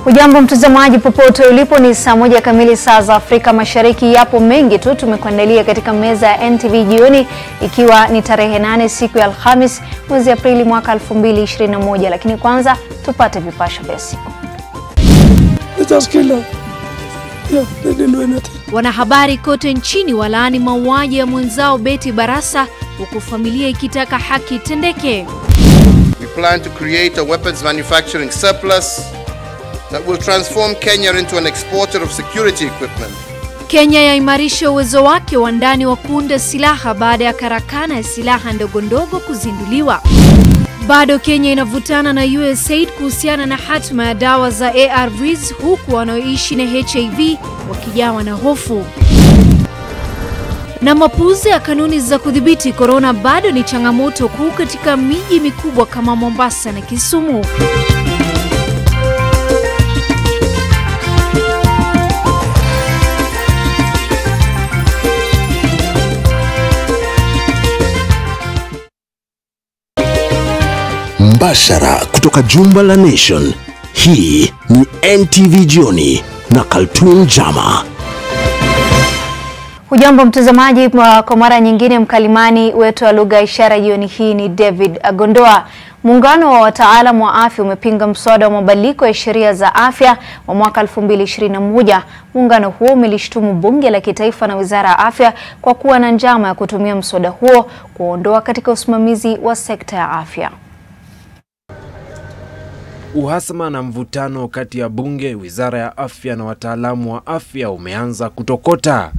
Hujambo mtazamaji popote ulipo, ni saa 1 kamili saa za Afrika Mashariki. Yapo mengi tu tumekuandalia katika meza ya NTV jioni, ikiwa ni tarehe 8 siku ya Alhamis mwezi Aprili mwaka 2021, lakini kwanza tupate vipasho vya siku. Wanahabari kote nchini walaani mauaji ya mwenzao Betty Barasa, huku familia ikitaka haki itendeke. We plan to create a weapons manufacturing surplus that will transform Kenya into an exporter of security equipment. Kenya yaimarisha uwezo wake wa ndani wa kuunda silaha baada ya karakana ya silaha ndogo ndogo kuzinduliwa. Bado Kenya inavutana na USAID kuhusiana na hatima ya dawa za ARVs, huku wanaoishi na HIV wakijawa na hofu. Na mapuuzi ya kanuni za kudhibiti corona bado ni changamoto kuu katika miji mikubwa kama Mombasa na Kisumu. Mbashara kutoka jumba la Nation. Hii ni NTV Jioni na Kaltun Jama. Hujambo mtazamaji, kwa mara nyingine mkalimani wetu wa lugha ishara jioni hii ni David Agondoa. Muungano wa wataalamu wa afya umepinga mswada wa mabadiliko ya sheria za afya wa mwaka 2021. Muungano huo umelishtumu bunge la kitaifa na wizara ya afya kwa kuwa na njama ya kutumia mswada huo kuondoa katika usimamizi wa sekta ya afya. Uhasama na mvutano kati ya bunge, wizara ya afya na wataalamu wa afya umeanza kutokota.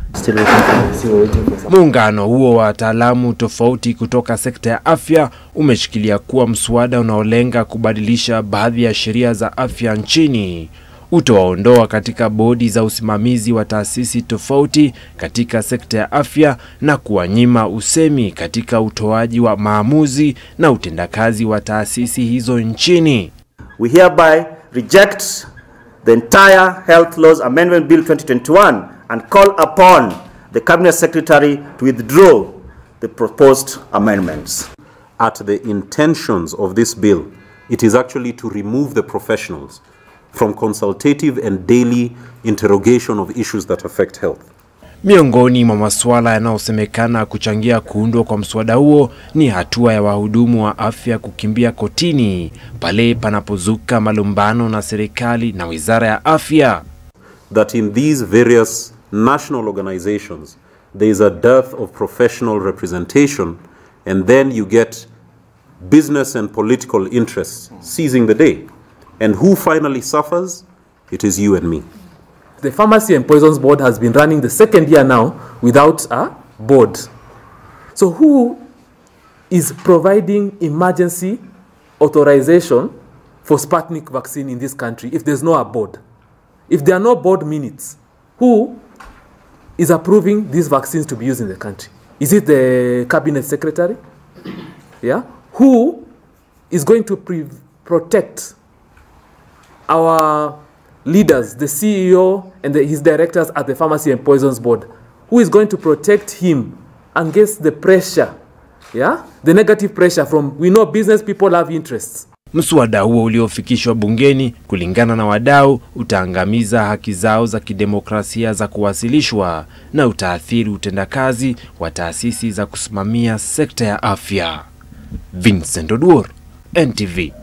Muungano huo wa wataalamu tofauti kutoka sekta ya afya umeshikilia kuwa mswada unaolenga kubadilisha baadhi ya sheria za afya nchini utawaondoa katika bodi za usimamizi wa taasisi tofauti katika sekta ya afya na kuwanyima usemi katika utoaji wa maamuzi na utendakazi wa taasisi hizo nchini. We hereby reject the entire Health Laws Amendment Bill 2021 and call upon the Cabinet Secretary to withdraw the proposed amendments. At the intentions of this bill, it is actually to remove the professionals from consultative and daily interrogation of issues that affect health. Miongoni mwa masuala yanayosemekana kuchangia kuundwa kwa mswada huo ni hatua ya wahudumu wa afya kukimbia kotini pale panapozuka malumbano na serikali na wizara ya afya. That in these various national organizations there is a dearth of professional representation, and then you get business and political interests seizing the day. And who finally suffers? It is you and me. The Pharmacy and Poisons Board has been running the second year now without a board. So who is providing emergency authorization for Sputnik vaccine in this country if there's no board? If there are no board minutes, who is approving these vaccines to be used in the country? Is it the Cabinet Secretary? Yeah? Who is going to protect our leaders, the CEO and his directors at the Pharmacy and Poisons Board? Who is going to protect him against the pressure, yeah, the negative pressure from, we know business people have interests. Mswada huo uliofikishwa bungeni kulingana na wadau utaangamiza haki zao za kidemokrasia za kuwasilishwa na utaathiri utendakazi wa taasisi za kusimamia sekta ya afya. Vincent Oduor, NTV.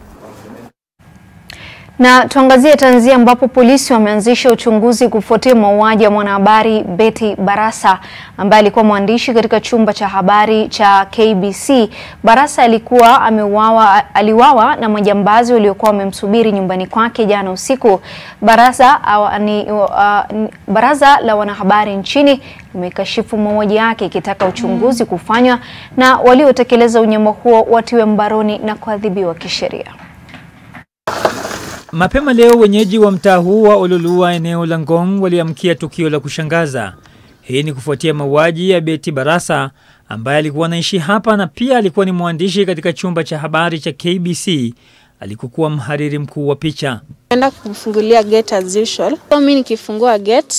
Na tuangazie Tanzania ambapo polisi wameanzisha uchunguzi kufuatia mauaji ya mwanahabari Betty Barasa ambaye alikuwa mwandishi katika chumba cha habari cha KBC. Barasa aliuawa na majambazi waliokuwa wamemsubiri nyumbani kwake jana usiku. Baraza la wanahabari nchini limekashifu mauaji yake ikitaka uchunguzi kufanywa na waliotekeleza unyama huo watiwe mbaroni na kuadhibiwa kisheria. Mapema leo wenyeji wa mtaa huu wa Ololua eneo la Ngong waliamkia tukio la kushangaza. Hii ni kufuatia mauaji ya Betty Barasa ambaye alikuwa anaishi hapa na pia alikuwa ni mwandishi katika chumba cha habari cha KBC. Alikuwa mhariri mkuu wa picha. Nenda kufungulia gate as usual. So mimi nikifungua gate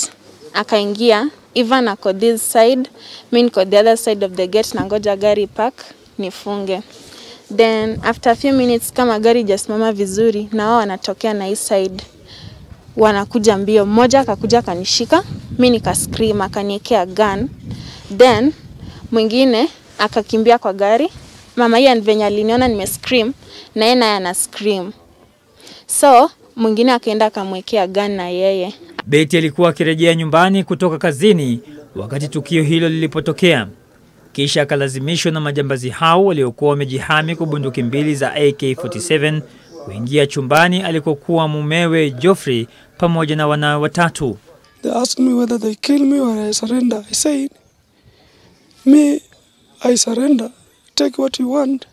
akaingia, Ivan ako this side, mimi niko the other side of the gate na ngoja gari park nifunge. Then after a few minutes kama gari jasimama vizuri na wao wanatokea na hii side. wanakuja mbio. Mmoja akakuja kanishika, mimi nika scream, akaniekea gun. Then mwingine akakimbia kwa gari. Mama yeye venye aliniona nime scream na yeye naye ana scream. So mwingine akaenda akamwekea gun na yeye. Betty alikuwa akirejea nyumbani kutoka kazini wakati tukio hilo lilipotokea. Kisha akalazimishwa na majambazi hao waliokuwa wamejihami kwa bunduki mbili za AK-47 kuingia chumbani alikokuwa mumewe Geoffrey pamoja na wanawe watatu. They asked me whether they kill me or I surrender. I said, I surrender. Take what you want,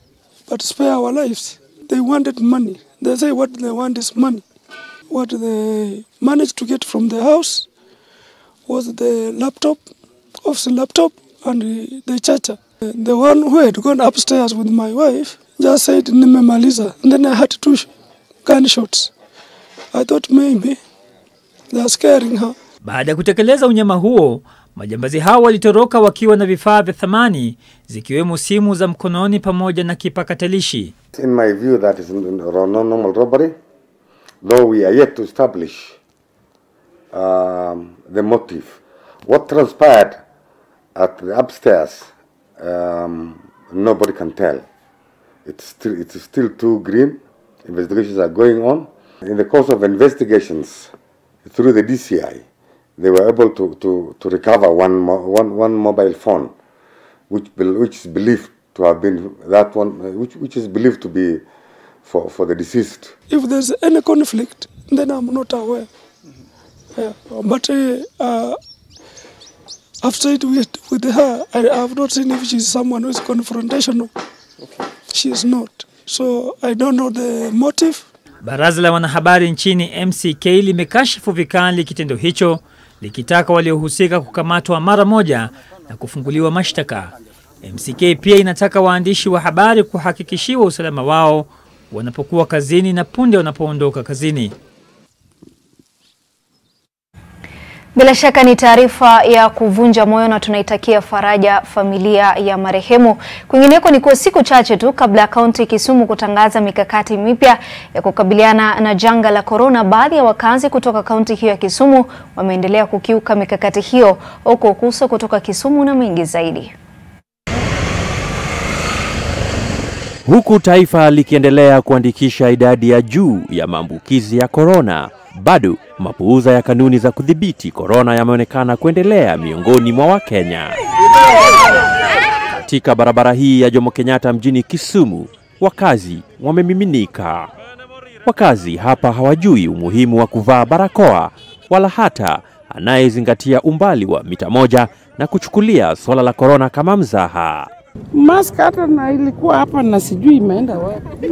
but spare our lives. They wanted money. They say what they want is money. What they managed to get from the house was the laptop, office laptop, and the charger. The one who had gone upstairs with my wife just said, "Nimemaliza," and then I had 2 gunshots. I thought maybe they are scaring her. Baada ya kutekeleza unyama huo, majambazi hao walitoroka wakiwa na vifaa vya thamani zikiwemo simu za mkononi pamoja na kipakatalishi. In my view, that is normal robbery, though we are yet to establish the motive. What transpired at the upstairs, nobody can tell. It's still too green. Investigations are going on. In the course of investigations through the DCI, they were able to recover one mobile phone, which is believed to have been that one, which is believed to be for the deceased. If there's any conflict, then I'm not aware. But after it with her, I have not seen if she's someone who is confrontational. Okay. She is not. So I don't know the motive. Baraza la wanahabari nchini MCK limekashifu vikali kitendo hicho, likitaka waliohusika kukamatwa mara moja na kufunguliwa mashtaka. MCK pia inataka waandishi wa habari kuhakikishiwa usalama wao wanapokuwa kazini na punde wanapoondoka kazini. Bila shaka ni taarifa ya kuvunja moyo na tunaitakia faraja familia ya marehemu. Kwingineko ni kwa siku chache tu kabla ya kaunti Kisumu kutangaza mikakati mipya ya kukabiliana na janga la corona, baadhi ya wakazi kutoka kaunti hiyo ya Kisumu wameendelea kukiuka mikakati hiyo. Oko Kuso kutoka Kisumu na mengi zaidi. Huku taifa likiendelea kuandikisha idadi ya juu ya maambukizi ya corona, bado mapuuza ya kanuni za kudhibiti corona yameonekana kuendelea miongoni mwa Wakenya. Katika barabara hii ya Jomo Kenyatta mjini Kisumu, wakazi wamemiminika. Wakazi hapa hawajui umuhimu wa kuvaa barakoa wala hata anayezingatia umbali wa mita 1 na kuchukulia swala la corona kama mzaha. Mask hata na ilikuwa hapa na sijui imeenda wapi.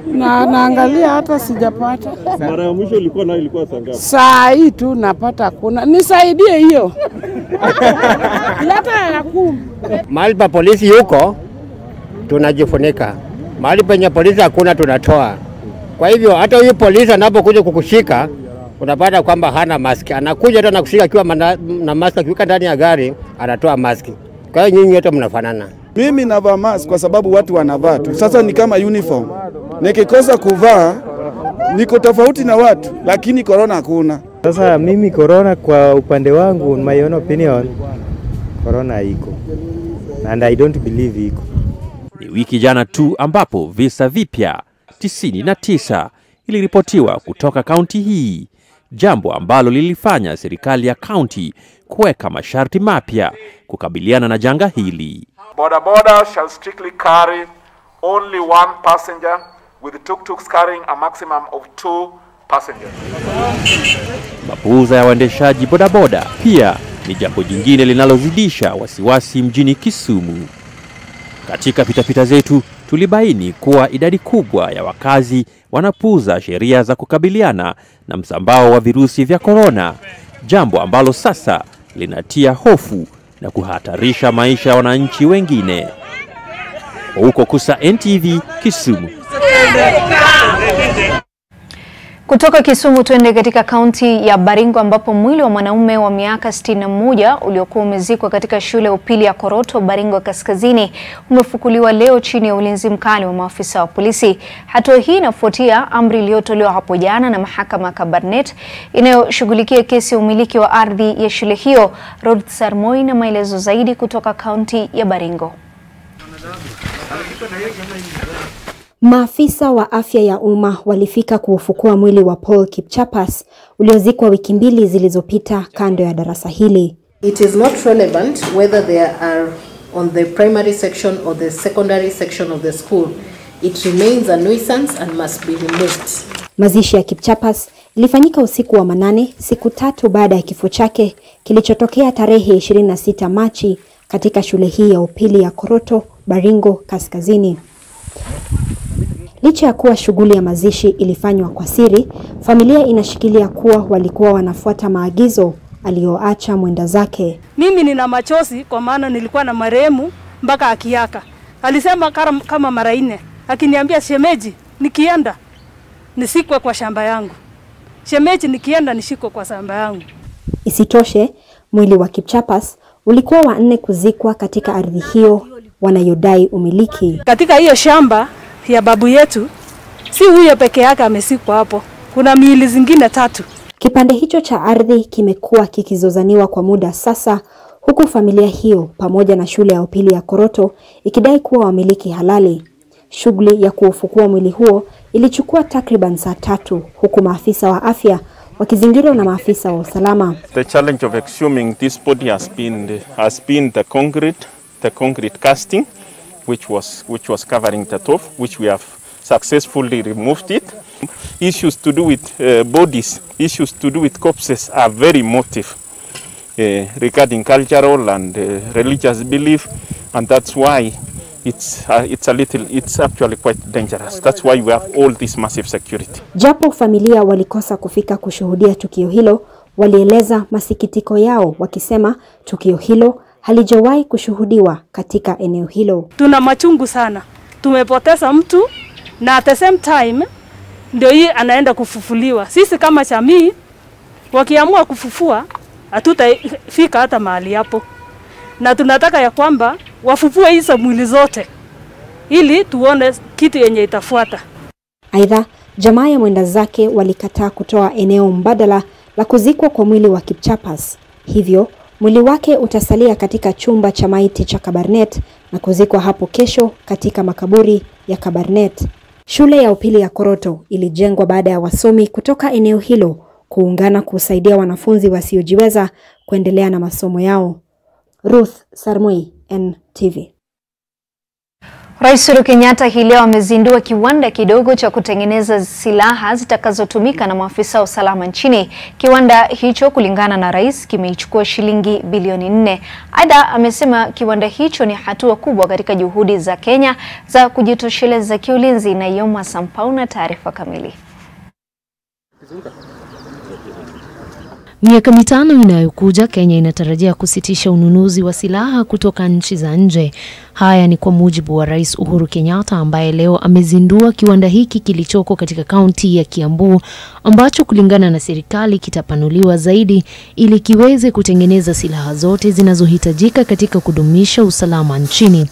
Na naangalia hata sijapata. Mara ya mwisho ilikuwa saa ngapi? Saa hii tu napata kuna. Nisaidie hiyo. Leta ya 10. Mahali pa polisi yuko tunajifunika. Mahali penye polisi hakuna tunatoa. Kwa hivyo hata huyu polisi anapokuja kukushika unapata kwamba hana mask. Anakuja hata nakushika akiwa na mask, akiweka ndani ya gari anatoa mask. Kwa hiyo nyinyi wote mnafanana. Mimi navaa mask kwa sababu watu wanavaa tu. Sasa ni kama uniform. Nikikosa kuvaa niko tofauti na watu, lakini corona hakuna. Sasa mimi corona kwa upande wangu, in my own opinion, corona iko. And I don't believe iko. Ni wiki jana tu ambapo visa vipya 99 iliripotiwa kutoka kaunti hii, jambo ambalo lilifanya serikali ya kaunti kuweka masharti mapya kukabiliana na janga hili. Boda shall strictly carry only 1 passenger, with tuk-tuks carrying a maximum of 2 passengers. Mapuuza ya waendeshaji bodaboda pia ni jambo jingine linalozidisha wasiwasi mjini Kisumu. Katika pitapita zetu tulibaini kuwa idadi kubwa ya wakazi wanapuuza sheria za kukabiliana na msambao wa virusi vya corona, jambo ambalo sasa linatia hofu na kuhatarisha maisha ya wananchi wengine. Huko Kusa, NTV, Kisumu. Kutoka Kisumu tuende katika kaunti ya Baringo ambapo mwili wa mwanaume wa miaka 61 uliokuwa umezikwa katika shule ya upili ya Koroto, Baringo Kaskazini umefukuliwa leo chini ya ulinzi mkali wa maafisa wa polisi. Hatua hii inafuatia amri iliyotolewa hapo jana na mahakama ya Kabarnet inayoshughulikia kesi ya umiliki wa ardhi ya shule hiyo. Ruth Sarmoi na maelezo zaidi kutoka kaunti ya Baringo. Maafisa wa afya ya umma walifika kuufukua mwili wa Paul Kipchapas uliozikwa wiki mbili zilizopita kando ya darasa hili. It is not relevant whether they are on the primary section or the secondary section of the school. It remains a nuisance and must be removed. Mazishi ya Kipchapas ilifanyika usiku wa manane, siku 3 baada ya kifo chake kilichotokea tarehe 26 Machi katika shule hii ya upili ya Koroto, Baringo Kaskazini. Licha ya kuwa shughuli ya mazishi ilifanywa kwa siri, familia inashikilia kuwa walikuwa wanafuata maagizo aliyoacha mwenda zake. Mimi nina machozi kwa maana nilikuwa na marehemu mpaka akiaka. Alisema kama mara 4, akiniambia shemeji nikienda nisikwe kwa shamba yangu. Shemeji nikienda nishikwe kwa shamba yangu. Isitoshe, mwili wa Kipchapas ulikuwa wa 4 kuzikwa katika ardhi hiyo wanayodai umiliki. Katika hiyo shamba ya babu yetu, si huyo peke yake amesikwa hapo. Kuna miili zingine 3. Kipande hicho cha ardhi kimekuwa kikizozaniwa kwa muda sasa, huku familia hiyo pamoja na shule ya upili ya Koroto ikidai kuwa wamiliki halali. Shughuli ya kuufukua mwili huo ilichukua takriban saa 3, huku maafisa wa afya wakizingirwa na maafisa wa usalama. The challenge of exhuming this body has been the concrete casting which was covering the top, which we have successfully removed it. Issues to do with bodies, issues to do with corpses are very emotive regarding cultural and religious belief, and that's why it's actually quite dangerous. That's why we have all this massive security. Japo familia walikosa kufika kushuhudia tukio hilo, walieleza masikitiko yao wakisema tukio hilo halijawahi kushuhudiwa katika eneo hilo. Tuna machungu sana. Tumepoteza mtu na at the same time ndio hii anaenda kufufuliwa. Sisi kama jamii wakiamua kufufua hatutafika hata mahali hapo. Na tunataka ya kwamba wafufue hizo mwili zote ili tuone kitu yenye itafuata. Aidha, jamaa ya mwenda zake walikataa kutoa eneo mbadala la kuzikwa kwa mwili wa Kipchapas. Hivyo mwili wake utasalia katika chumba cha maiti cha Kabarnet na kuzikwa hapo kesho katika makaburi ya Kabarnet. Shule ya upili ya Koroto ilijengwa baada ya wasomi kutoka eneo hilo kuungana kusaidia wanafunzi wasiojiweza kuendelea na masomo yao. Ruth Sarmoi, NTV. Rais Uhuru Kenyatta hii leo amezindua kiwanda kidogo cha kutengeneza silaha zitakazotumika na maafisa wa usalama nchini. Kiwanda hicho kulingana na rais kimeichukua shilingi bilioni 4. Aidha amesema kiwanda hicho ni hatua kubwa katika juhudi za Kenya za kujitosheleza kiulinzi. Na Jama Sampau na taarifa kamili. Miaka 5 inayokuja Kenya inatarajia kusitisha ununuzi wa silaha kutoka nchi za nje. Haya ni kwa mujibu wa Rais Uhuru Kenyatta ambaye leo amezindua kiwanda hiki kilichoko katika kaunti ya Kiambu ambacho kulingana na serikali kitapanuliwa zaidi ili kiweze kutengeneza silaha zote zinazohitajika katika kudumisha usalama nchini.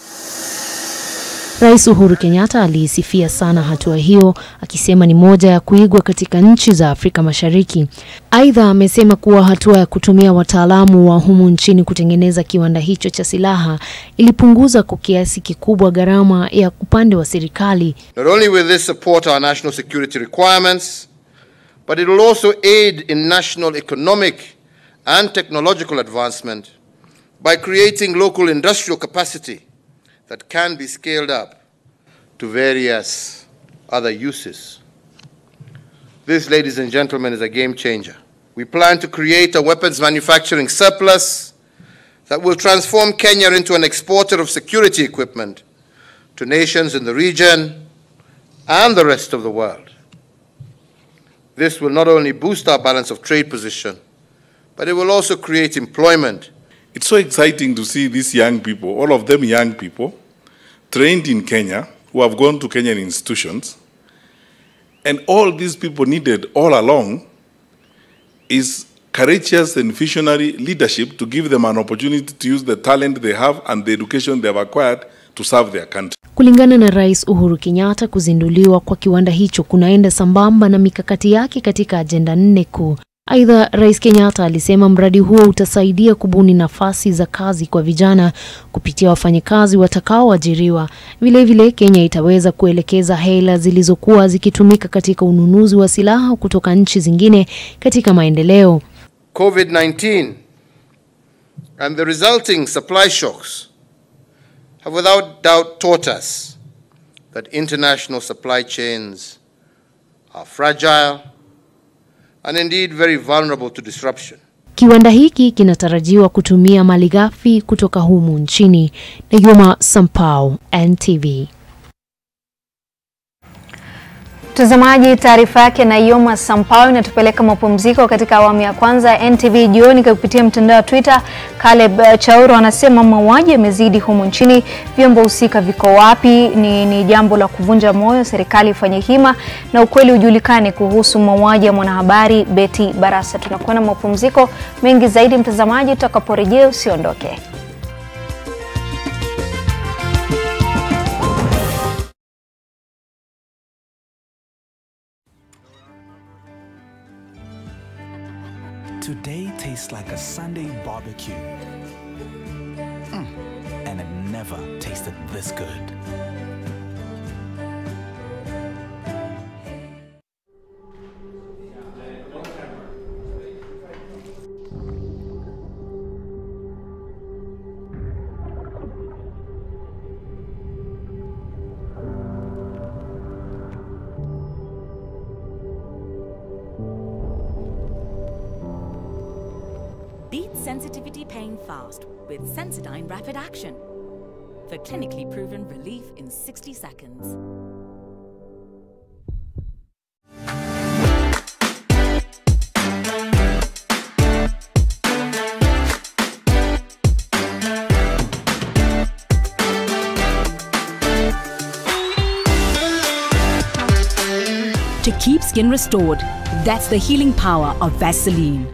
Rais Uhuru Kenyatta aliisifia sana hatua hiyo akisema ni moja ya kuigwa katika nchi za Afrika Mashariki. Aidha amesema kuwa hatua ya kutumia wataalamu wa humu nchini kutengeneza kiwanda hicho cha silaha ilipunguza kwa kiasi kikubwa gharama ya upande wa serikali. Not only will this support our national security requirements, but it will also aid in national economic and technological advancement by creating local industrial capacity that can be scaled up to various other uses. This, ladies and gentlemen, is a game changer. We plan to create a weapons manufacturing surplus that will transform Kenya into an exporter of security equipment to nations in the region and the rest of the world. This will not only boost our balance of trade position, but it will also create employment. It's so exciting to see these young people, all of them young people, trained in Kenya, who have gone to Kenyan institutions, And all these people needed all along is courageous and visionary leadership to give them an opportunity to use the talent they have and the education they have acquired to serve their country. Kulingana na Rais Uhuru Kenyatta, kuzinduliwa kwa kiwanda hicho kunaenda sambamba na mikakati yake katika ajenda 4 kuu. Aidha, Rais Kenyatta alisema mradi huo utasaidia kubuni nafasi za kazi kwa vijana kupitia wafanyakazi watakaoajiriwa. Vile vile Kenya itaweza kuelekeza hela zilizokuwa zikitumika katika ununuzi wa silaha kutoka nchi zingine katika maendeleo. COVID-19 and the resulting supply shocks have without doubt taught us that international supply chains are fragile and indeed very vulnerable to disruption. Kiwanda hiki kinatarajiwa kutumia malighafi kutoka humu nchini. Jama, Sampao, NTV. Mtazamaji, taarifa yake na Jama Sampao inatupeleka mapumziko katika awamu ya kwanza NTV jioni kupitia mtandao wa Twitter. Caleb Chauro anasema mauaji yamezidi humu nchini, vyombo husika viko wapi? Ni jambo la kuvunja moyo, serikali ifanye hima na ukweli ujulikane kuhusu mauaji ya mwanahabari Betty Barasa. Tunakwenda mapumziko, mengi zaidi mtazamaji tutakaporejea, usiondoke. Today tastes like a Sunday barbecue. And it never tasted this good. Beat sensitivity pain fast with Sensodyne Rapid Action for clinically proven relief in 60 seconds. To keep skin restored, that's the healing power of Vaseline.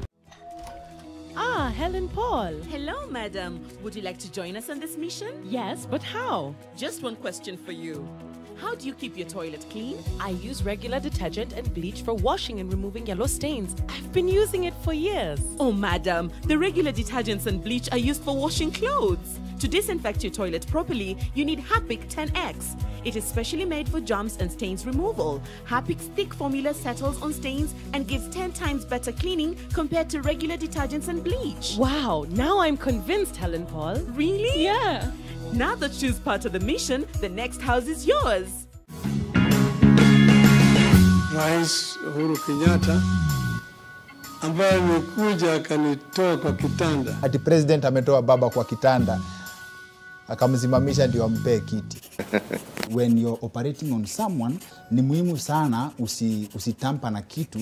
Helen Paul. Hello, madam. Would you like to join us on this mission? Yes, but how? Just one question for you. How do you keep your toilet clean? I use regular detergent and bleach for washing and removing yellow stains. I've been using it for years. Oh, madam, the regular detergents and bleach are used for washing clothes. To disinfect your toilet properly, you need Harpic 10X. It is specially made for germs and stains removal. Harpic's thick formula settles on stains and gives 10 times better cleaning compared to regular detergents and bleach. Wow, now I'm convinced, Helen Paul. Really? Yeah. Now that she's part of the mission, the next house is yours. Rais Uhuru Kenyatta ambaye amekuja akanitoa kwa kitanda. Ati president ametoa baba kwa kitanda akamsimamisha ndio ampe kiti. When you're operating on someone, ni muhimu sana usitampa na kitu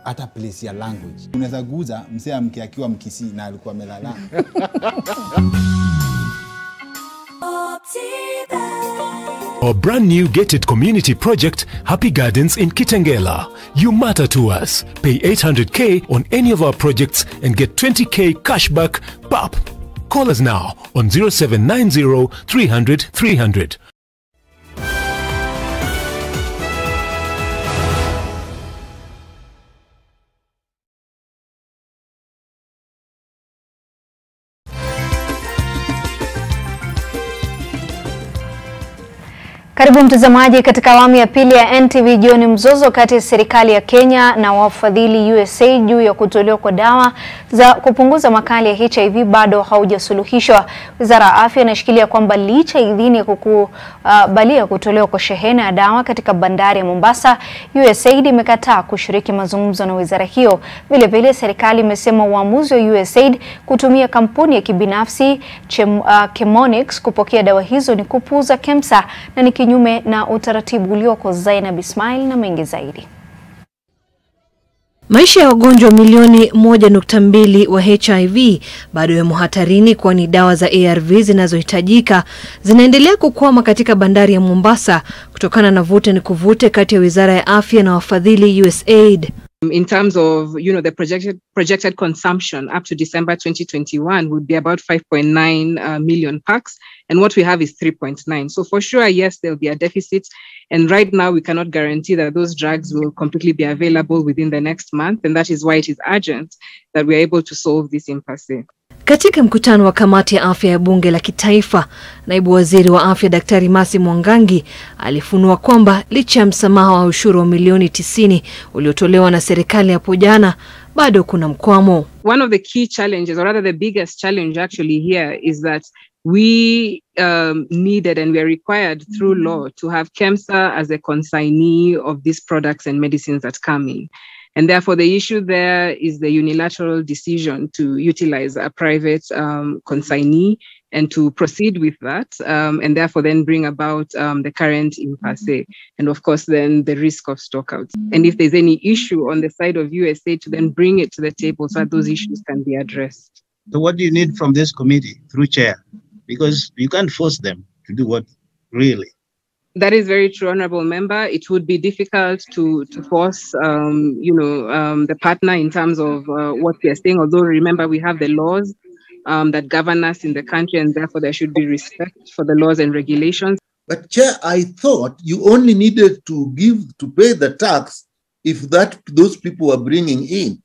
hata place ya language. Unaweza guza msee amke akiwa Mkisii na alikuwa amelala. Our brand new Get It community project, Happy Gardens in Kitengela. You matter to us. Pay 800k on any of our projects and get 20k cashback. Pop. Call us now on 0790 300 300. Karibu mtazamaji katika awamu ya pili ya NTV jioni. Mzozo kati ya serikali ya Kenya na wafadhili USA juu ya kutolewa kwa dawa za kupunguza makali ya HIV bado haujasuluhishwa. Wizara ya Afya inashikilia kwamba licha idhini ya kukubalia kutolewa kwa shehena ya dawa katika bandari ya Mombasa, USAID imekataa kushiriki mazungumzo na wizara hiyo. Vile vile serikali imesema uamuzi wa USAID kutumia kampuni ya kibinafsi Chemonix kupokea dawa hizo ni kupuuza KEMSA na ni kinyume na utaratibu ulioko. Zainab Ismail na mengi zaidi. Maisha ya wagonjwa milioni 1.2 wa HIV bado yamo hatarini, kwani dawa za ARV zinazohitajika zinaendelea kukwama katika bandari ya Mombasa kutokana na vuta ni kuvute kati ya Wizara ya Afya na wafadhili USAID. In terms of, the projected consumption up to December 2021 would be about 5.9 million packs, and what we have is 3.9. So for sure, yes, there'll be a deficit. And right now, we cannot guarantee that those drugs will completely be available within the next month. And that is why it is urgent that we are able to solve this impasse. Katika mkutano wa kamati ya afya ya bunge la kitaifa, naibu waziri wa afya Daktari Masi Mwangangi alifunua kwamba licha ya msamaha wa ushuru wa milioni 90 uliotolewa na serikali hapo jana, bado kuna mkwamo. One of the key challenges, or rather the biggest challenge actually here, is that we needed and we are required through law to have KEMSA as a consignee of these products and medicines that come in. And therefore, the issue there is the unilateral decision to utilize a private consignee and to proceed with that, and therefore then bring about the current impasse. And of course, then the risk of stockouts. And if there's any issue on the side of USA, to then bring it to the table so that those issues can be addressed. So what do you need from this committee through chair? Because you can't force them to do what really. That is very true, Honorable Member. It would be difficult to force, the partner in terms of what we are saying. Although remember, we have the laws that govern us in the country, and therefore there should be respect for the laws and regulations. But Chair, I thought you only needed to pay the tax if those people were bringing in.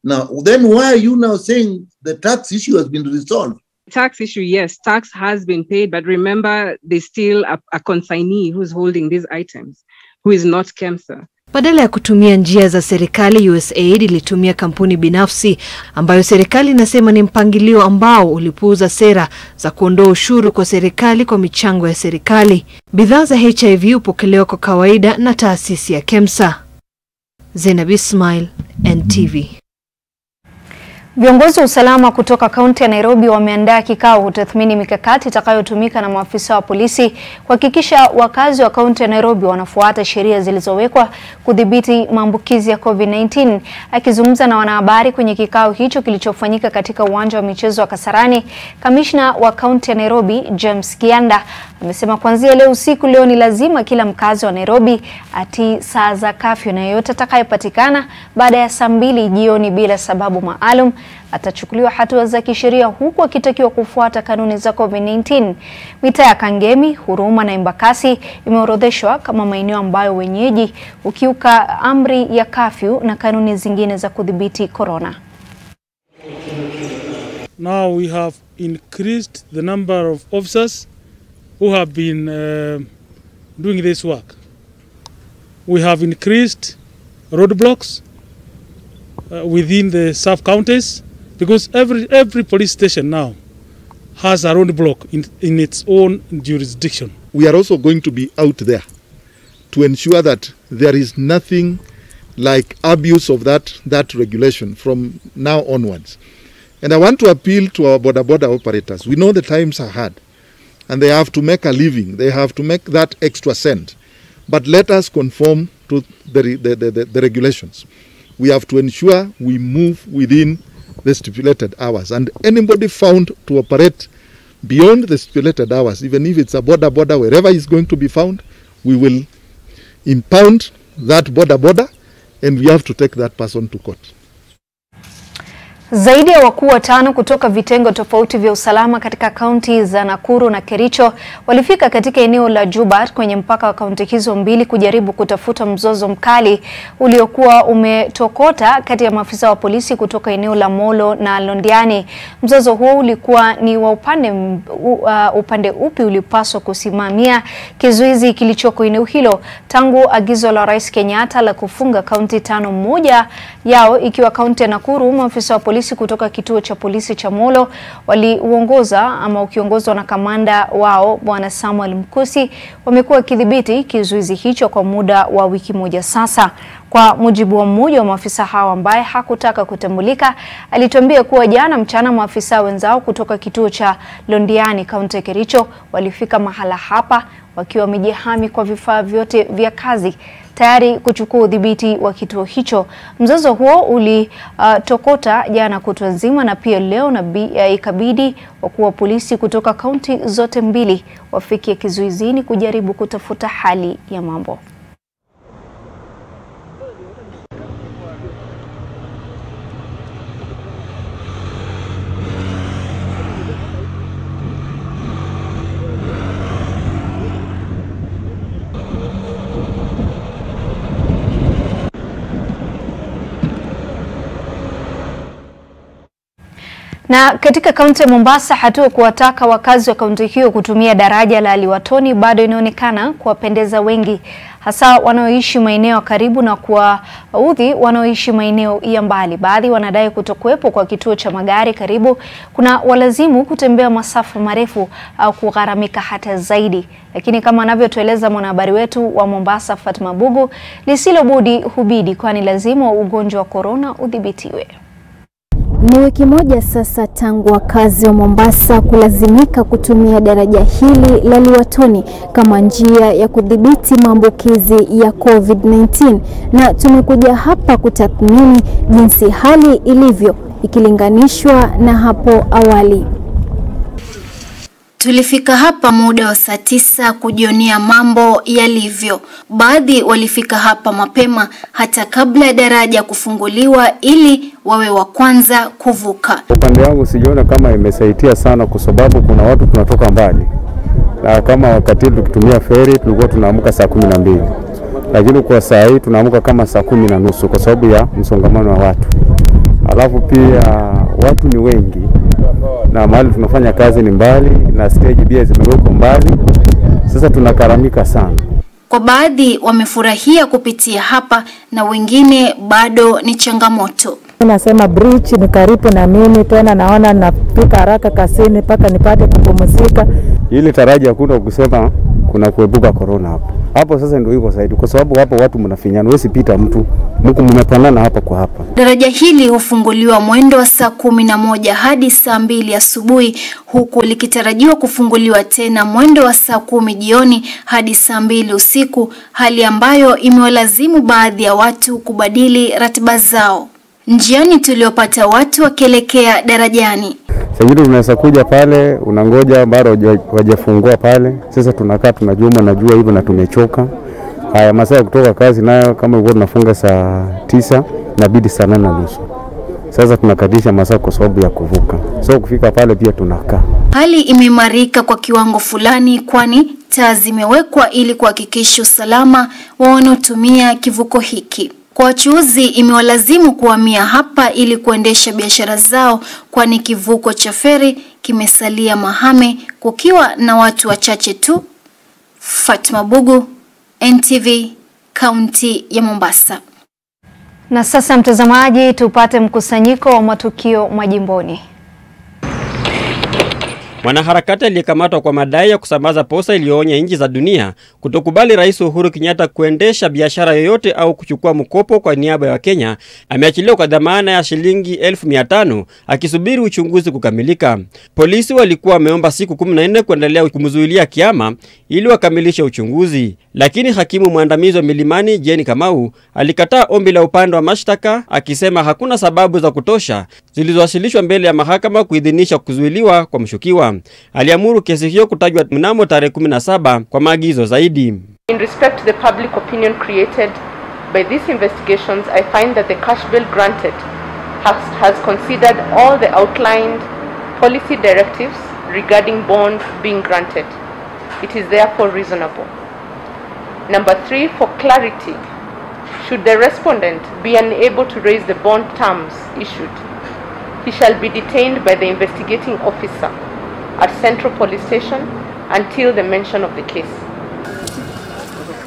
Now, then why are you now saying the tax issue has been resolved? Tax issue, yes, tax has been paid, but remember, there's still a consignee who's holding these items, who is not KEMSA. Badala ya kutumia njia za serikali, USAID ilitumia kampuni binafsi ambayo serikali inasema ni mpangilio ambao ulipuuza sera za kuondoa ushuru kwa serikali kwa michango ya serikali. Bidhaa za HIV hupokelewa kwa kawaida na taasisi ya KEMSA. Zainab Ismail, NTV. Viongozi wa usalama kutoka kaunti ya Nairobi wameandaa kikao kutathmini mikakati itakayotumika na maafisa wa polisi kuhakikisha wakazi wa kaunti ya Nairobi wanafuata sheria zilizowekwa kudhibiti maambukizi ya COVID-19. Akizungumza na wanahabari kwenye kikao hicho kilichofanyika katika uwanja wa michezo wa Kasarani, kamishna wa kaunti ya Nairobi James Kianda amesema kuanzia leo usiku ni lazima kila mkazi wa Nairobi atii saa za kafyu, na yeyote atakayepatikana baada ya saa 2 jioni bila sababu maalum atachukuliwa hatua za kisheria, huku akitakiwa kufuata kanuni za COVID-19. Mitaa ya Kangemi, Huruma na Embakasi imeorodheshwa kama maeneo ambayo wenyeji ukiuka amri ya kafyu na kanuni zingine za kudhibiti corona. Now we have increased the number of officers who have been doing this work. We have increased roadblocks within the sub-counties, because every police station now has a roadblock in its own jurisdiction. We are also going to be out there to ensure that there is nothing like abuse of that regulation from now onwards. And I want to appeal to our border operators. We know the times are hard and they have to make a living. They have to make that extra cent. But let us conform to the regulations. We have to ensure we move within the stipulated hours. And anybody found to operate beyond the stipulated hours, even if it's a border, wherever is going to be found, we will impound that border, and we have to take that person to court. Zaidi ya wakuu 5 kutoka vitengo tofauti vya usalama katika kaunti za Nakuru na Kericho walifika katika eneo la Juba kwenye mpaka wa kaunti hizo mbili kujaribu kutafuta mzozo mkali uliokuwa umetokota kati ya maafisa wa polisi kutoka eneo la Molo na Londiani. Mzozo huo ulikuwa ni wa upande upi ulipaswa kusimamia kizuizi kilichoko eneo hilo. Tangu agizo la Rais Kenyatta la kufunga kaunti 5, moja yao ikiwa kaunti ya Nakuru, maafisa wa polisi kutoka kituo cha polisi cha Molo ukiongozwa na kamanda wao Bwana Samuel Mkusi wamekuwa kidhibiti kizuizi hicho kwa muda wa wiki moja sasa. Kwa mujibu wa mmoja wa maafisa hao ambaye hakutaka kutambulika, alituambia kuwa jana mchana maafisa wenzao kutoka kituo cha Londiani kaunti ya Kericho walifika mahala hapa wakiwa wamejihami kwa vifaa vyote vya kazi, tayari kuchukua udhibiti wa kituo hicho. Mzozo huo ulitokota jana kutwa nzima na pia leo na ikabidi wakuu wa polisi kutoka kaunti zote mbili wafikie kizuizini kujaribu kutafuta hali ya mambo. Na katika kaunti ya Mombasa, hatua kuwataka wakazi wa kaunti hiyo kutumia daraja la Liwatoni bado inaonekana kuwapendeza wengi, hasa wanaoishi maeneo karibu na kuwaudhi wanaoishi maeneo ya mbali. Baadhi wanadai kutokuwepo kwa kituo cha magari karibu kuna walazimu kutembea masafa marefu au kugharamika hata zaidi. Lakini kama anavyotueleza mwanahabari wetu wa Mombasa Fatma Bugu, lisilobudi hubidi, kwani lazima ugonjwa wa corona udhibitiwe. Ni wiki moja sasa tangu wakazi wa Mombasa kulazimika kutumia daraja hili la Liwatoni kama njia ya kudhibiti maambukizi ya COVID-19, na tumekuja hapa kutathmini jinsi hali ilivyo ikilinganishwa na hapo awali. Tulifika hapa muda wa saa 9 kujionea mambo yalivyo. Baadhi walifika hapa mapema hata kabla ya daraja kufunguliwa ili wawe wa kwanza kuvuka. Upande wangu sijiona kama imesaidia sana kwa sababu kuna watu tunatoka mbali. Na kama wakati tukitumia feri tulikuwa tunaamka saa 12. Lakini kwa saa hii tunaamka kama saa 10:30 kwa sababu ya msongamano wa watu. Alafu pia watu ni wengi na mahali tunafanya kazi ni mbali na stage pia zimewekwa mbali. Sasa tunakaramika sana. Kwa baadhi wamefurahia kupitia hapa na wengine bado ni changamoto. Nasema bridge ni karibu na mimi, tena naona napika haraka kasini paka nipate kupumzika. Ili taraji hakuna kusema kuna kuepuka corona hapo. Hapo sasa ndio hivyo zaidi kwa sababu hapo watu mnafinyana, wewe sipita mtu, mko mmepanana hapa kwa hapa. Daraja hili hufunguliwa mwendo wa saa 11 hadi saa 2 asubuhi, huku likitarajiwa kufunguliwa tena mwendo wa saa 10 jioni hadi saa 2 usiku, hali ambayo imewalazimu baadhi ya watu kubadili ratiba zao. Njiani tuliopata watu wakielekea darajani. Sasa tunaweza kuja pale, unangoja bado hawajafungua pale. Sasa tunakaa tunajua hivyo na tumechoka. Haya masaa kutoka kazi nayo kama ulikuwa tunafunga saa 9 inabidi saa 8:30. Sasa tunakatisha masaa kwa sababu ya kuvuka. So kufika pale pia tunakaa. Hali imeimarika kwa kiwango fulani kwani taa zimewekwa ili kuhakikisha usalama wa wanaotumia kivuko hiki. Kwa wachuuzi imewalazimu kuhamia hapa ili kuendesha biashara zao kwani kivuko cha feri kimesalia mahame kukiwa na watu wachache tu. Fatma Bugu, NTV, kaunti ya Mombasa. Na sasa mtazamaji, tupate mkusanyiko wa matukio majimboni. Mwanaharakati aliyekamatwa kwa madai ya kusambaza posta iliyoonya nchi za dunia kutokubali Rais Uhuru Kenyatta kuendesha biashara yoyote au kuchukua mkopo kwa niaba ya Kenya ameachiliwa kwa dhamana ya shilingi 1500 akisubiri uchunguzi kukamilika. Polisi walikuwa wameomba siku 14 kuendelea kumzuilia kiama ili wakamilishe uchunguzi, lakini hakimu mwandamizi wa Milimani Jioni alikataa ombi la upande wa mashtaka akisema hakuna sababu za kutosha zilizowasilishwa mbele ya mahakama kuidhinisha kuzuiliwa kwa mshukiwa. Aliamuru kesi hiyo kutajwa mnamo tarehe 17 kwa maagizo zaidi. In respect to the public opinion created by these investigations, I find that the cash bail granted has considered all the outlined policy directives regarding bond being granted. It is therefore reasonable. Number 3, for clarity, should the respondent be unable to raise the bond terms issued, he shall be detained by the investigating officer at Central Police Station until the mention of the case.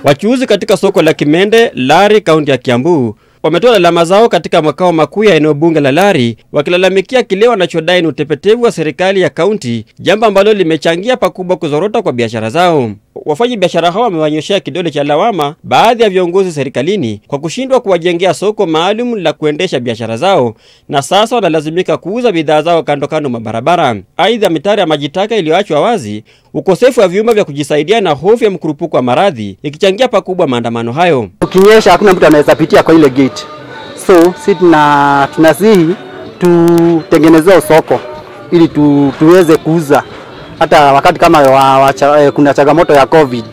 Wachuuzi katika soko la Kimende, Lari, kaunti ya Kiambu, wametoa lalama zao katika makao makuu ya eneo bunge la Lari, wakilalamikia kile wanachodai ni utepetevu wa serikali ya kaunti, jambo ambalo limechangia pakubwa kuzorota kwa biashara zao. Wafanyabiashara hao wamewanyoshea kidole cha lawama baadhi ya viongozi serikalini kwa kushindwa kuwajengea soko maalum la kuendesha biashara zao, na sasa wanalazimika kuuza bidhaa zao kando kando mabarabara. Aidha, mitaro ya maji taka iliyoachwa wazi, ukosefu wa vyumba vya kujisaidia na hofu ya mkurupuko wa maradhi ikichangia pakubwa maandamano hayo. Ukinyesha hakuna mtu anaweza pitia kwa ile gate. So sisi tunasihi tutengenezee soko ili tuweze kuuza hata wakati kama kuna changamoto ya COVID.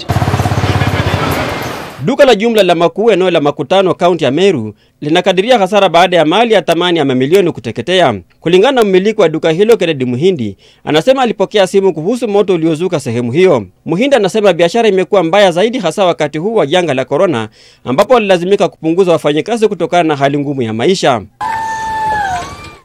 Duka la jumla la Makuu eneo la Makutano kaunti ya Meru linakadiria hasara baada ya mali ya thamani ya mamilioni kuteketea. Kulingana na mmiliki wa duka hilo Kennedy Muhindi, anasema alipokea simu kuhusu moto uliozuka sehemu hiyo. Muhindi anasema biashara imekuwa mbaya zaidi hasa wakati huu wa janga la corona, ambapo walilazimika kupunguza wafanyakazi kutokana na hali ngumu ya maisha.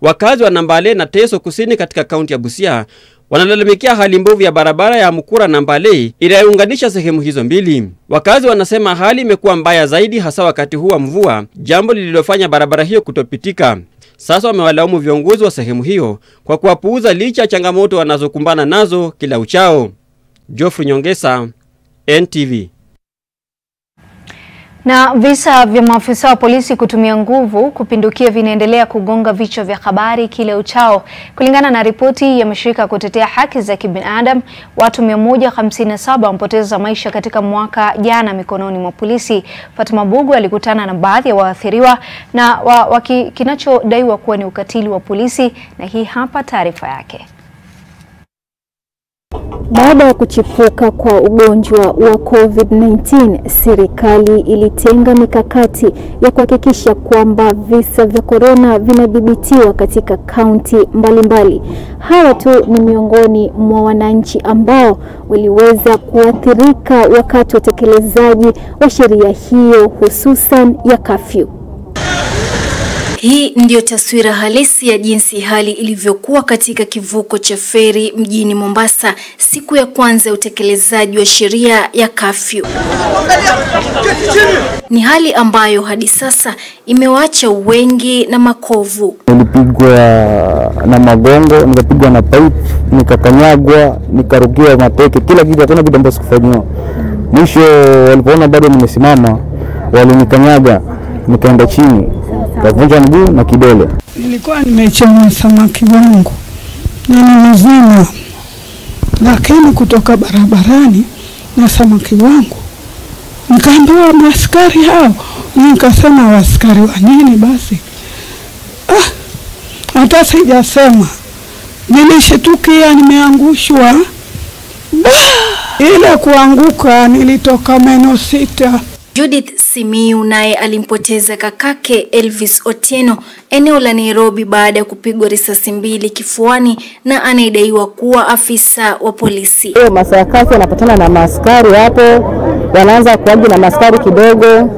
Wakazi wa Nambale na Teso Kusini katika kaunti ya Busia wanalalamikia hali mbovu ya barabara ya Mukura na Nambale inayounganisha sehemu hizo mbili. Wakazi wanasema hali imekuwa mbaya zaidi hasa wakati huu wa mvua, jambo lililofanya barabara hiyo kutopitika. Sasa wamewalaumu viongozi wa sehemu hiyo kwa kuwapuuza licha ya changamoto wanazokumbana nazo kila uchao. Geoffrey Nyongesa, NTV. Na visa vya maafisa wa polisi kutumia nguvu kupindukia vinaendelea kugonga vichwa vya habari kile uchao. Kulingana na ripoti ya mashirika kutetea haki za kibinadamu, watu 157 wamepoteza maisha katika mwaka jana mikononi mwa polisi. Fatma Bugu alikutana na baadhi ya waathiriwa na kinachodaiwa kuwa ni ukatili wa polisi, na hii hapa taarifa yake. Baada ya kuchipuka kwa ugonjwa wa COVID-19, serikali ilitenga mikakati ya kuhakikisha kwamba visa vya corona vinadhibitiwa katika kaunti mbalimbali. Hawa tu ni miongoni mwa wananchi ambao waliweza kuathirika wakati wa utekelezaji wa sheria hiyo, hususan ya kafyu. Hii ndio taswira halisi ya jinsi hali ilivyokuwa katika kivuko cha feri mjini Mombasa siku ya kwanza ya utekelezaji wa sheria ya kafyu. Ni hali ambayo hadi sasa imewaacha wengi na makovu. Nilipigwa na magongo, nikapigwa na pipe, nikakanyagwa, nikarukia mateke, kila kitu, hakuna kitu ambacho sikufanywa. Mwisho walipoona bado nimesimama, walinikanyaga, nikaenda chini, kavunja mguu na kidole. Nilikuwa nimechoma samaki wangu na mzima, lakini kutoka barabarani na samaki wangu nikaambiwa maaskari hao. Nikasema waaskari wa nini basi? Hata sijasema. Nilishtukia nimeangushwa. Ile kuanguka nilitoka meno 6. Judith Simiu naye alimpoteza kakake Elvis Otieno eneo la Nairobi baada ya kupigwa risasi 2 kifuani na anayedaiwa kuwa afisa wa polisi. Masaa ya kazi anapatana na maaskari hapo, wanaanza kuaji na maaskari kidogo.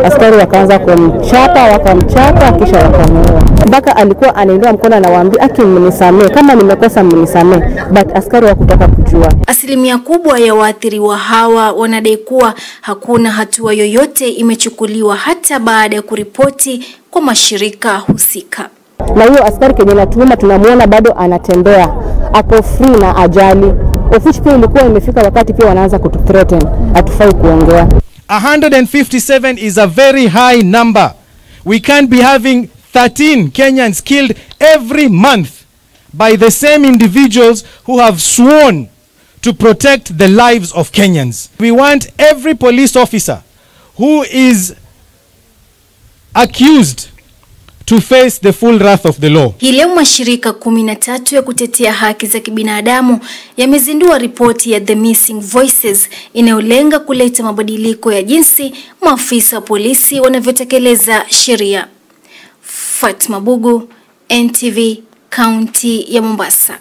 Askari wakaanza kumchapa, wakamchapa kisha wakamuua. Mpaka alikuwa anainua mkono anawaambia aki mnisamee, kama nimekosa mnisamee, but askari hakutaka kujua. Asilimia kubwa ya waathiriwa hawa wanadai kuwa hakuna hatua yoyote imechukuliwa hata baada ya kuripoti kwa mashirika husika. Na hiyo askari kenye natuuma tunamuona bado anatembea, ako free na ajali. Ofisi pia ilikuwa imefika wakati pia wanaanza kututhreaten, hatufai kuongea. 157 is a very high number. We can't be having 13 Kenyans killed every month by the same individuals who have sworn to protect the lives of Kenyans. We want every police officer who is accused to face the full wrath of the law. Hii leo mashirika 13 ya kutetea haki za kibinadamu yamezindua ripoti ya The Missing Voices inayolenga kuleta mabadiliko ya jinsi maafisa polisi wanavyotekeleza sheria. Fatma Bugu, NTV, County ya Mombasa.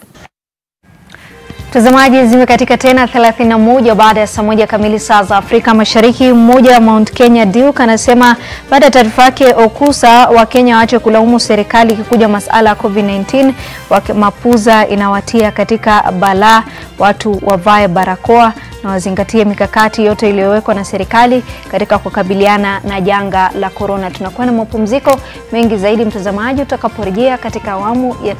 Mtazamaji, zimekatika tena 31 baada ya saa 1 kamili saa za Afrika Mashariki. Mmoja wa Mount Kenya Duke anasema baada ya taarifa yake Okusa wa Kenya waache kulaumu serikali kikuja masuala ya COVID-19, mapuza inawatia katika balaa, watu wavae barakoa na wazingatie mikakati yote iliyowekwa na serikali katika kukabiliana na janga la corona. Tunakuwa na mapumziko mengi zaidi mtazamaji utakaporejea katika awamu ya 3.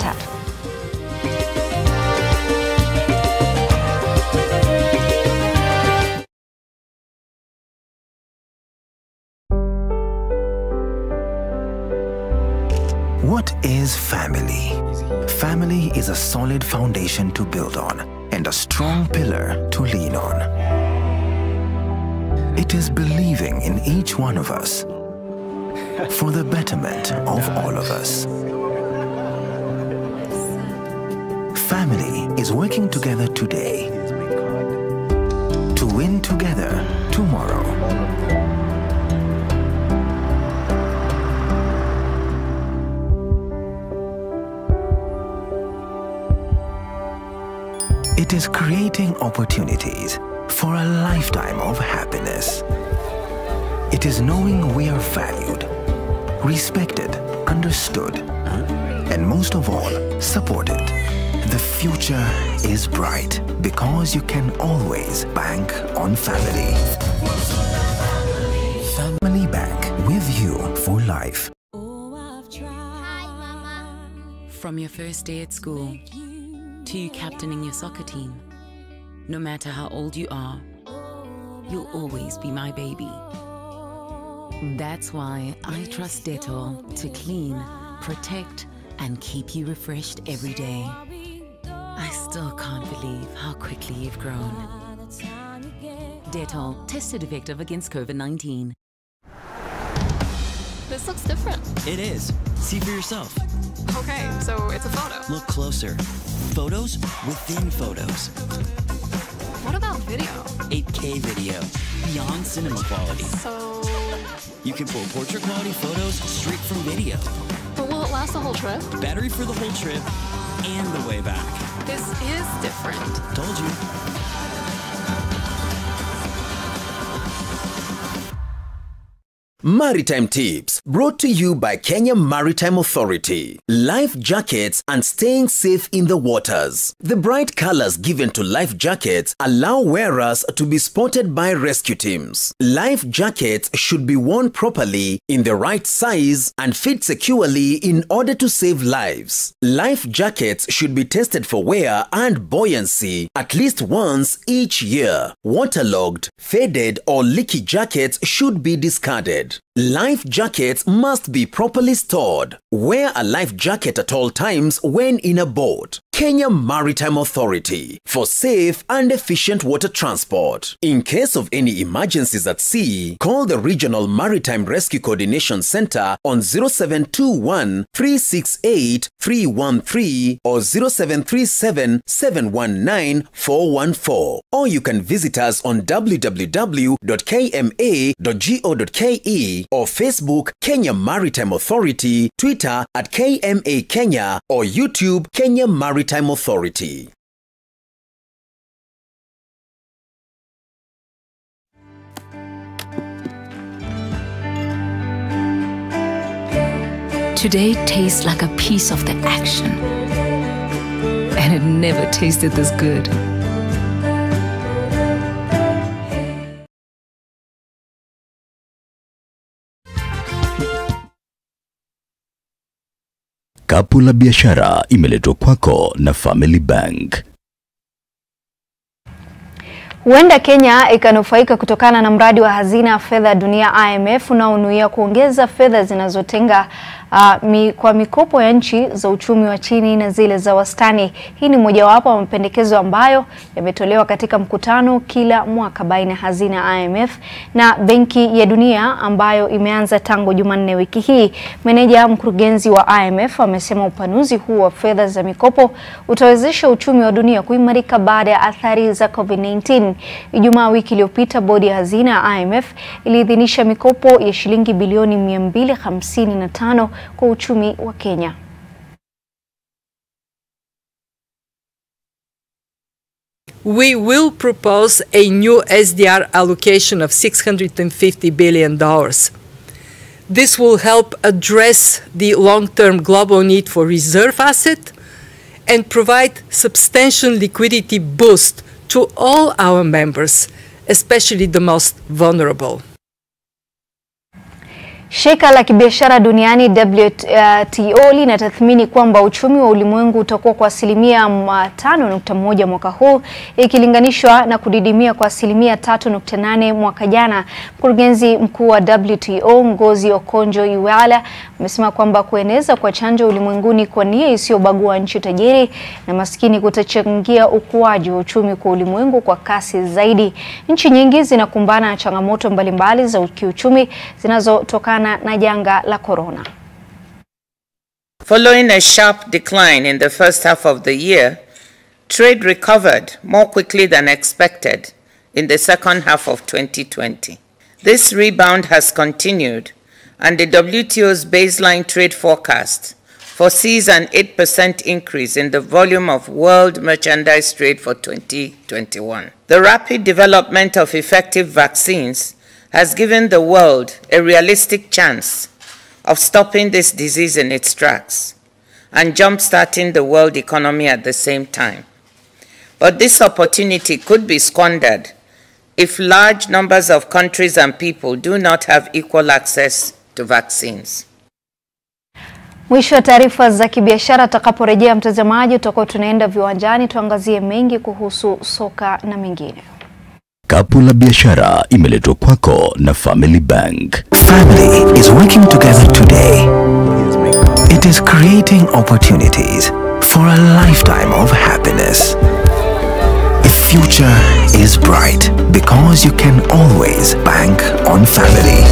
What is family? Family is a solid foundation to build on and a strong pillar to lean on. It is believing in each one of us for the betterment of all of us. Family is working together today to win together tomorrow. It is creating opportunities for a lifetime of happiness. It is knowing we are valued, respected, understood, and most of all, supported. The future is bright because you can always bank on family. Family Bank, with you for life. From your first day at school to you captaining your soccer team, no matter how old you are, you'll always be my baby. That's why I trust Dettol to clean, protect, and keep you refreshed every day. I still can't believe how quickly you've grown. Dettol, tested effective against COVID-19. This looks different. It is. See for yourself. Okay, so it's a photo. Look closer. Photos within photos. What about video? 8K video. Beyond cinema quality. So... You can pull portrait quality photos straight from video. But will it last the whole trip? Battery for the whole trip and the way back. This is different. Told you. Maritime Tips, brought to you by Kenya Maritime Authority. Life jackets and staying safe in the waters. The bright colors given to life jackets allow wearers to be spotted by rescue teams. Life jackets should be worn properly, in the right size, and fit securely in order to save lives. Life jackets should be tested for wear and buoyancy at least once each year. Waterlogged, faded, or leaky jackets should be discarded. Life jackets must be properly stored. Wear a life jacket at all times when in a boat. Kenya Maritime Authority, for safe and efficient water transport. In case of any emergencies at sea, call the Regional Maritime Rescue Coordination Center on 0721 368 313 or 0737 719 414. Or you can visit us on www.kma.go.ke or Facebook Kenya Maritime Authority, Twitter at KMA Kenya, or YouTube Kenya Maritime Authority. Today tastes like a piece of the action, and it never tasted this good. Kapu la biashara imeletwa kwako na Family Bank. Huenda Kenya ikanufaika kutokana na mradi wa hazina ya fedha dunia IMF unaonuia kuongeza fedha zinazotenga kwa mikopo ya nchi za uchumi wa chini na zile za wastani. Hii ni mojawapo wa mapendekezo ambayo yametolewa katika mkutano kila mwaka baina hazina ya IMF na Benki ya Dunia ambayo imeanza tangu Jumanne wiki hii. Meneja mkurugenzi wa IMF amesema upanuzi huu wa fedha za mikopo utawezesha uchumi wa dunia kuimarika baada ya athari za COVID-19. Ijumaa wiki iliyopita, bodi ya hazina ya IMF iliidhinisha mikopo ya shilingi bilioni 255 kwa uchumi wa Kenya. We will propose a new SDR allocation of $650 billion. This will help address the long-term global need for reserve assets and provide substantial liquidity boost to all our members, especially the most vulnerable. Shirika la kibiashara duniani WTO linatathmini kwamba uchumi wa ulimwengu utakuwa kwa 5.1 mwaka huu ikilinganishwa na kudidimia kwa 3.8 mwaka jana. Mkurugenzi mkuu wa WTO Ngozi Okonjo-Iweala amesema kwamba kueneza kwa chanjo ulimwenguni kwa nia isiyobagua nchi tajiri na maskini kutachangia ukuaji wa uchumi kwa ulimwengu kwa kasi zaidi. Nchi nyingi zinakumbana na changamoto mbalimbali za kiuchumi zinazotokana na janga la corona. Following a sharp decline in the first half of the year, trade recovered more quickly than expected in the second half of 2020. This rebound has continued, and the WTO's baseline trade forecast foresees an 8% increase in the volume of world merchandise trade for 2021. The rapid development of effective vaccines has given the world a realistic chance of stopping this disease in its tracks and jump-starting the world economy at the same time. But this opportunity could be squandered if large numbers of countries and people do not have equal access to vaccines. Mwisho wa taarifa za kibiashara. Tutakaporejea mtazamaji, tutakuwa tunaenda viwanjani tuangazie mengi kuhusu soka na mengine. Kapu la biashara imeletwa kwako na Family Bank. Family is working together today. It is creating opportunities for a lifetime of happiness. The future is bright because you can always bank on family.